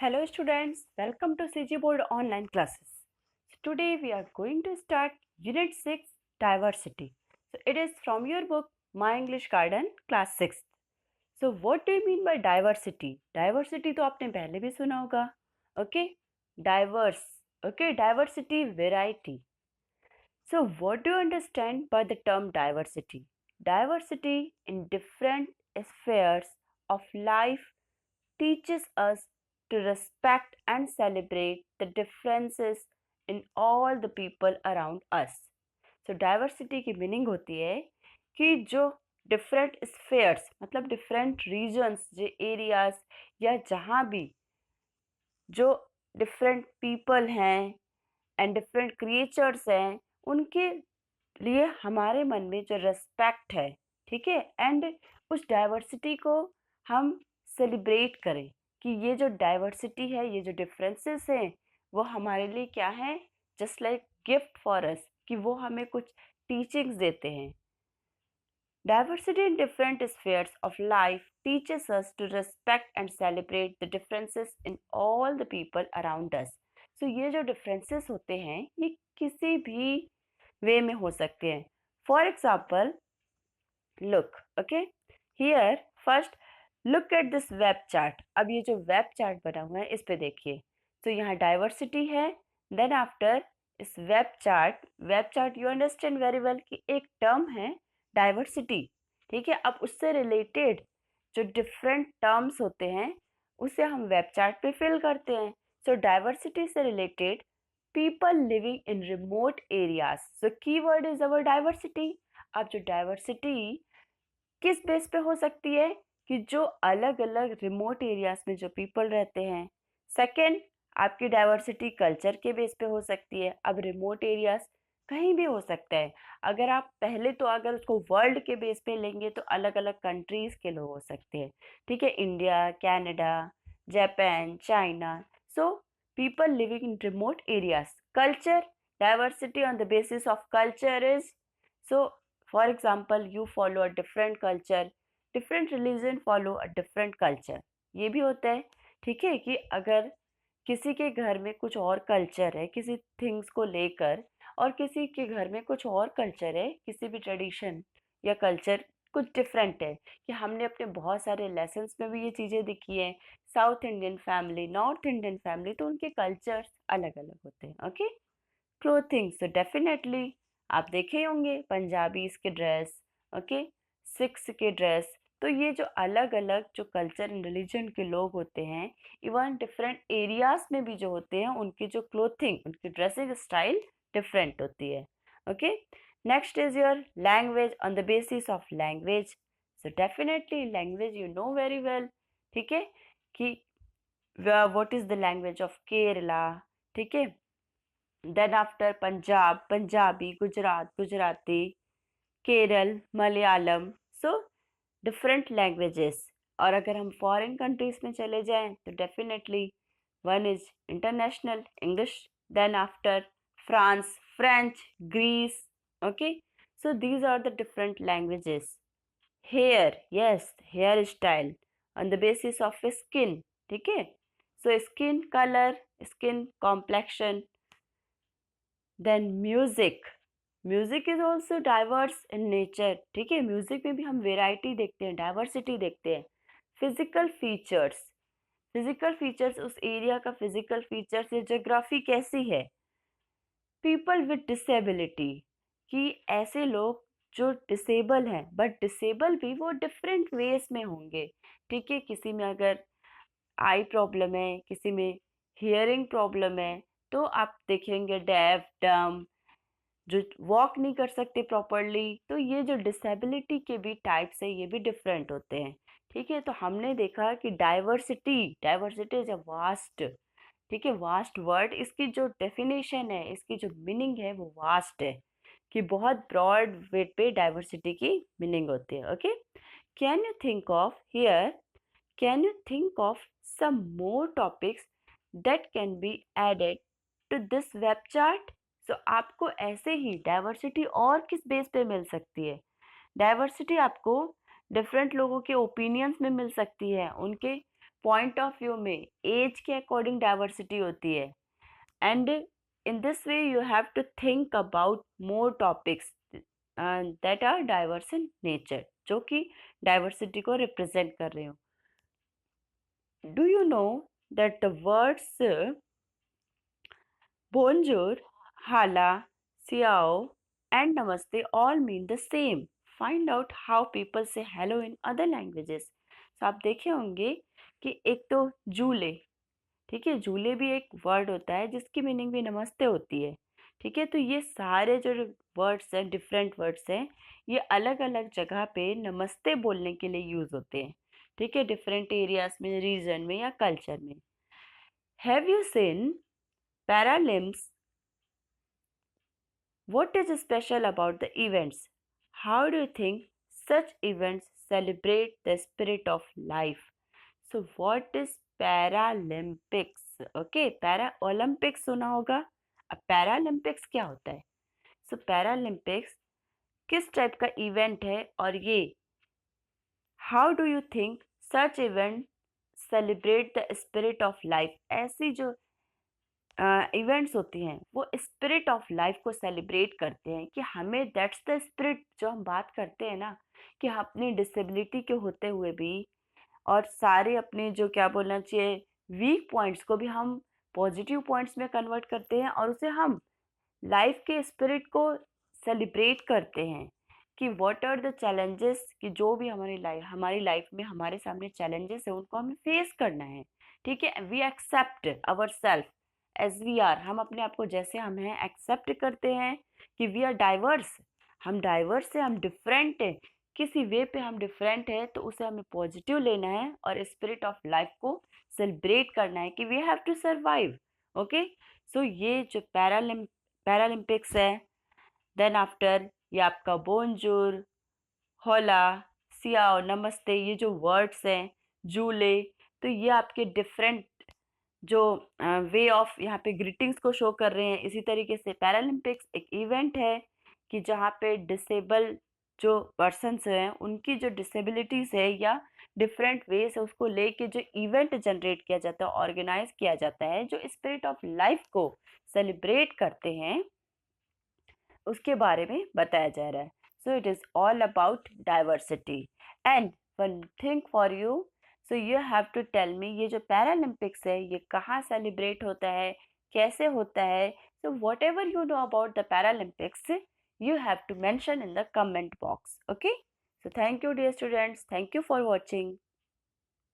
Hello students, welcome to CG Board online classes. So today we are going to start Unit 6 Diversity. So it is from your book My English Garden class 6. So what do you mean by diversity? Diversity तो आपने पहले भी सुना होगा. Okay? Diverse. Okay, diversity, variety. So what do you understand by the term diversity? Diversity in different spheres of life teaches us to respect and celebrate the differences in all the people around us. So diversity की meaning होती है कि जो different spheres मतलब different regions जो areas या जहाँ भी जो डिफरेंट पीपल हैं एंड डिफरेंट क्रिएचर्स हैं उनके लिए हमारे मन में जो रिस्पेक्ट है, ठीक है, एंड उस डाइवर्सिटी को हम सेलिब्रेट करें कि ये जो डाइवर्सिटी है, ये जो डिफरेंसेस हैं वो हमारे लिए क्या है, just like gift for us, कि वो हमें कुछ टीचिंग्स देते हैं. Diversity in different spheres of life teaches us to respect and celebrate the differences in all the people around us. So ये जो differences होते हैं ये किसी भी वे में हो सकते हैं. For example, look, okay, here first look at this web chart. अब ये जो web chart बना हुआ है इस पे देखिए. तो यहाँ diversity है. Then after इस web chart you understand very well कि एक term है डाइवर्सिटी, ठीक है. अब उससे रिलेटेड जो डिफरेंट टर्म्स होते हैं उसे हम वेब चार्ट पे फिल करते हैं. सो डाइवर्सिटी से related people living in remote areas. So keyword is our diversity. अब जो डाइवर्सिटी किस बेस पे हो सकती है कि जो अलग अलग रिमोट एरियाज में जो पीपल रहते हैं. सेकेंड, आपकी डाइवर्सिटी कल्चर के बेस पे हो सकती है. अब रिमोट एरियाज कहीं भी हो सकता है. अगर आप पहले तो अगर उसको वर्ल्ड के बेस पे लेंगे तो अलग अलग कंट्रीज के लोग हो सकते हैं, ठीक है, India, Canada, Japan, China. So people living in remote areas. Culture diversity on the basis of culture is, so for example you follow a different culture, different religion follow a different culture. ये भी होता है, ठीक है, कि अगर किसी के घर में कुछ और कल्चर है किसी थिंग्स को लेकर और किसी के घर में कुछ और कल्चर है, किसी भी ट्रेडिशन या कल्चर कुछ डिफरेंट है, कि हमने अपने बहुत सारे लेसन्स में भी ये चीज़ें दिखी हैं. South Indian family, north Indian family, तो उनके कल्चर्स अलग अलग होते हैं. ओके. क्लोथिंग, सो डेफिनेटली आप देखे ही होंगे पंजाबीज के ड्रेस, ओके, सिख्स के ड्रेस. तो ये जो अलग अलग जो कल्चर एंड रिलीजन के लोग होते हैं, इवन डिफरेंट एरियाज में भी जो होते हैं उनकी जो क्लोथिंग, उनकी ड्रेसिंग स्टाइल डिफरेंट होती है. Okay. Next is your language on the basis of language. So definitely language you know very well, ठीक है, कि what is the language of Kerala, ठीक है. Then after Punjab, Punjabi, Gujarat, Gujarati, Kerala, Malayalam. So different languages. और अगर हम फॉरेन कंट्रीज में चले जाएं तो definitely one is international English. Then after France, French, Greece. Okay. So these are the different languages. Hair, yes, hair style on the basis of skin, ठीक है. So skin colour, skin complexion. Then music, music is also diverse in nature, ठीक है. Music में भी हम variety देखते हैं, diversity देखते हैं. फिजिकल फीचर्स, फिजिकल फीचर्स उस एरिया का फिजिकल फीचर्स या जोग्राफी कैसी है. पीपल विद डिसेबिलिटी, कि ऐसे लोग जो डिसेबल हैं, बट डिसेबल भी वो डिफरेंट वेज में होंगे, ठीक है. किसी में अगर आई प्रॉब्लम है, किसी में हियरिंग प्रॉब्लम है, तो आप देखेंगे डेफ, डम, जो वॉक नहीं कर सकते प्रॉपरली. तो ये जो डिसेबिलिटी के भी टाइप्स है ये भी डिफरेंट होते हैं, ठीक है. तो हमने देखा कि diversity, diversity is a vast, ठीक है, वास्ट वर्ड. इसकी जो डेफिनेशन है, इसकी जो मीनिंग है वो वास्ट है, कि बहुत ब्रॉड वेट पे डाइवर्सिटी की मीनिंग होती है. Okay. Can you think of here, can you think of some more topics that can be added to this web chart. So आपको ऐसे ही डाइवर्सिटी और किस बेस पे मिल सकती है. डाइवर्सिटी आपको डिफरेंट लोगों के ओपिनियंस में मिल सकती है, उनके पॉइंट ऑफ व्यू में एज के अकॉर्डिंग डाइवर्सिटी होती है and in this way you have to think about more topics that are diverse in nature, जो कि डाइवर्सिटी को रिप्रेजेंट कर रहे हो. Do you know that the words bonjour, hala, ciao and namaste all mean the same. Find out how people say hello in other languages. So आप देखे होंगे कि एक तो जूले, ठीक है, जूले भी एक वर्ड होता है जिसकी मीनिंग भी नमस्ते होती है. ठीक है, तो ये सारे जो वर्ड्स हैं, डिफरेंट वर्ड्स हैं, ये अलग अलग जगह पे नमस्ते बोलने के लिए यूज होते हैं. ठीक है, डिफरेंट एरियाज में, रीजन में या कल्चर में. Have you seen Paralympics? What is special about the events? How do you think such events celebrate the spirit of life? So what is Paralympics? Okay, Paralympics सुना होगा. अब Paralympics क्या होता है? So Paralympics किस type का event है और ये how do you think such event celebrate the spirit of life? ऐसी जो इवेंट्स होती हैं वो स्पिरिट ऑफ लाइफ को सेलिब्रेट करते हैं कि हमें दैट्स द स्पिरिट जो हम बात करते हैं ना, कि हम अपनी डिसेबिलिटी के होते हुए भी और सारे अपने जो क्या बोलना चाहिए वीक पॉइंट्स को भी हम पॉजिटिव पॉइंट्स में कन्वर्ट करते हैं और उसे हम लाइफ के स्पिरिट को सेलिब्रेट करते हैं कि व्हाट आर द चैलेंजेस, कि जो भी हमारी लाइफ में हमारे सामने चैलेंजेस है उनको हमें फेस करना है. ठीक है, we accept our self as we are. हम अपने आप को जैसे हम हैं एक्सेप्ट करते हैं कि वी आर डाइवर्स. हम डाइवर्स है, हम डिफरेंट है, किसी वे पे हम डिफरेंट है, तो उसे हमें पॉजिटिव लेना है और स्पिरिट ऑफ लाइफ को सेलिब्रेट करना है कि we have to survive. Okay, so ये जो पैरालंपिक्स है, देन आफ्टर ये आपका बोनजूर, होला, सियाओ, नमस्ते, ये जो वर्ड्स हैं, जूले, तो ये आपके डिफरेंट जो वे ऑफ यहाँ पे ग्रीटिंग्स को शो कर रहे हैं. इसी तरीके से पैरालंपिक्स एक इवेंट है कि जहाँ पे डिसेबल जो पर्सन्स हैं उनकी जो डिसेबिलिटीज है या डिफरेंट वेज है उसको लेके जो इवेंट जनरेट किया जाता है, ऑर्गेनाइज किया जाता है, जो स्पिरिट ऑफ लाइफ को सेलिब्रेट करते हैं, उसके बारे में बताया जा रहा है. So it is all about diversity. And one thing for you, so you have to tell me ये जो पैरालंपिक्स है ये कहाँ सेलिब्रेट होता है, कैसे होता है. So what ever you know about the Paralympics you have to mention in the comment box. Okay, so thank you dear students, thank you for watching.